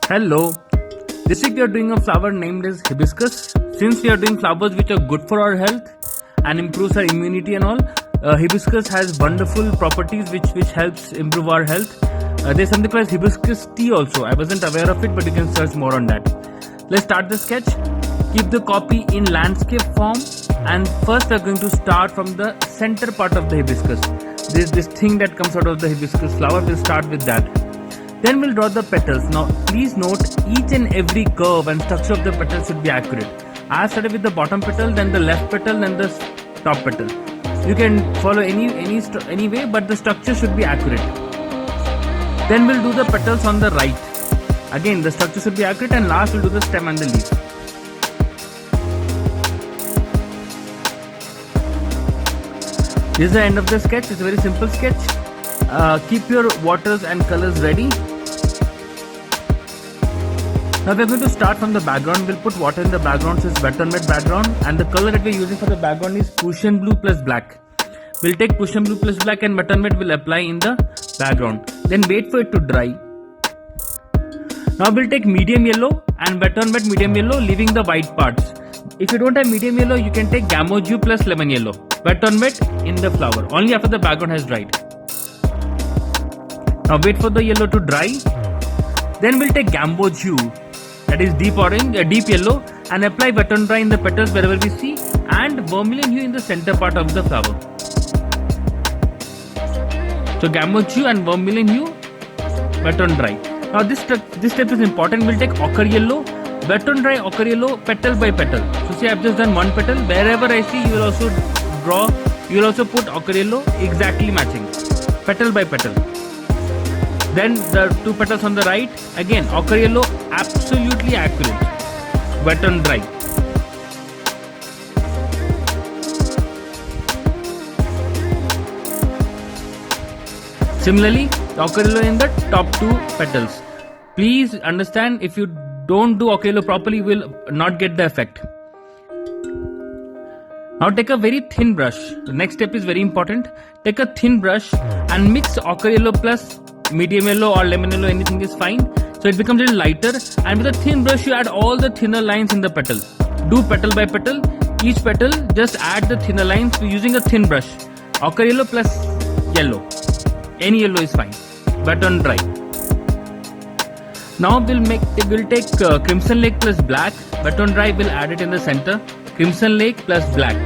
Hello. This week we are doing a flower named as hibiscus. Since we are doing flowers which are good for our health and improves our immunity and all, hibiscus has wonderful properties which helps improve our health. There's something called hibiscus tea also. I wasn't aware of it, but you can search more on that. Let's start the sketch. Keep the copy in landscape form, and first we are going to start from the center part of the hibiscus. This thing that comes out of the hibiscus flower. We'll start with that. Then we'll draw the petals. Now please note each and every curve and structure of the petal should be accurate. I have started with the bottom petal, then the left petal, then the top petal. You can follow any way, but the structure should be accurate. Then we'll do the petals on the right. Again, the structure should be accurate, and last we'll do the stem and the leaf. This is the end of the sketch. It's a very simple sketch. Keep your waters and colors ready. Now we're going to start from the background. We'll put water in the background, so it's wet on wet background, and the color that we're using for the background is Prussian blue plus black. We'll take Prussian blue plus black and wet on wet will apply in the background. Then wait for it to dry. Now we'll take medium yellow and wet on wet medium yellow, leaving the white parts. If you don't have medium yellow, you can take Gamma-Dew plus lemon yellow. Wet on wet in the flower, only after the background has dried. Now wait for the yellow to dry. Then we'll take Gamma-Dew, that is deep orange, deep yellow, and apply wet on dry in the petals wherever we see, and vermilion hue in the center part of the flower. So Gamma-Dew and vermilion hue, wet on dry. Now this step is important. We'll take ochre yellow, wet on dry ochre yellow, petal by petal. So see, I've just done one petal. Wherever I see, you will also draw. You will also put ochre yellow exactly matching, petal by petal. Then the two petals on the right, again ochre yellow, absolutely accurate, wet on dry. Similarly, ochre yellow in the top two petals. Please understand, if you don't do ochre yellow properly, you will not get the effect. Now take a very thin brush. The next step is very important. Take a thin brush and mix ochre yellow plus medium yellow or lemon yellow, anything is fine. So it becomes a little lighter, and with a thin brush you add all the thinner lines in the petal. Do petal by petal. Each petal just add the thinner lines using a thin brush. Ochre yellow plus yellow. Any yellow is fine. Wet on dry. Now we'll take Crimson Lake plus black. Wet on dry, we'll add it in the center. Crimson Lake plus black.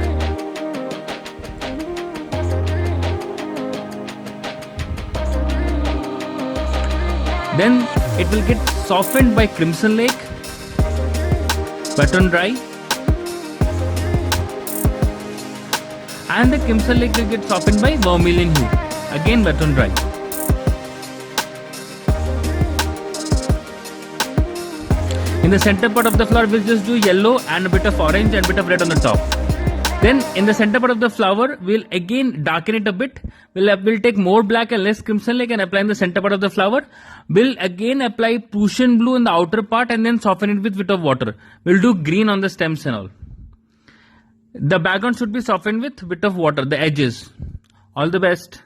Then it will get softened by Crimson Lake, wet on dry, and the Crimson Lake will get softened by vermilion hue, again wet on dry. In the center part of the flower, we'll just do yellow and a bit of orange and a bit of red on the top. Then in the center part of the flower, we'll again darken it a bit. We'll take more black and less Crimson Lake and apply in the center part of the flower. We'll again apply Prussian blue in the outer part and then soften it with a bit of water. We'll do green on the stems and all. The background should be softened with a bit of water, the edges. All the best.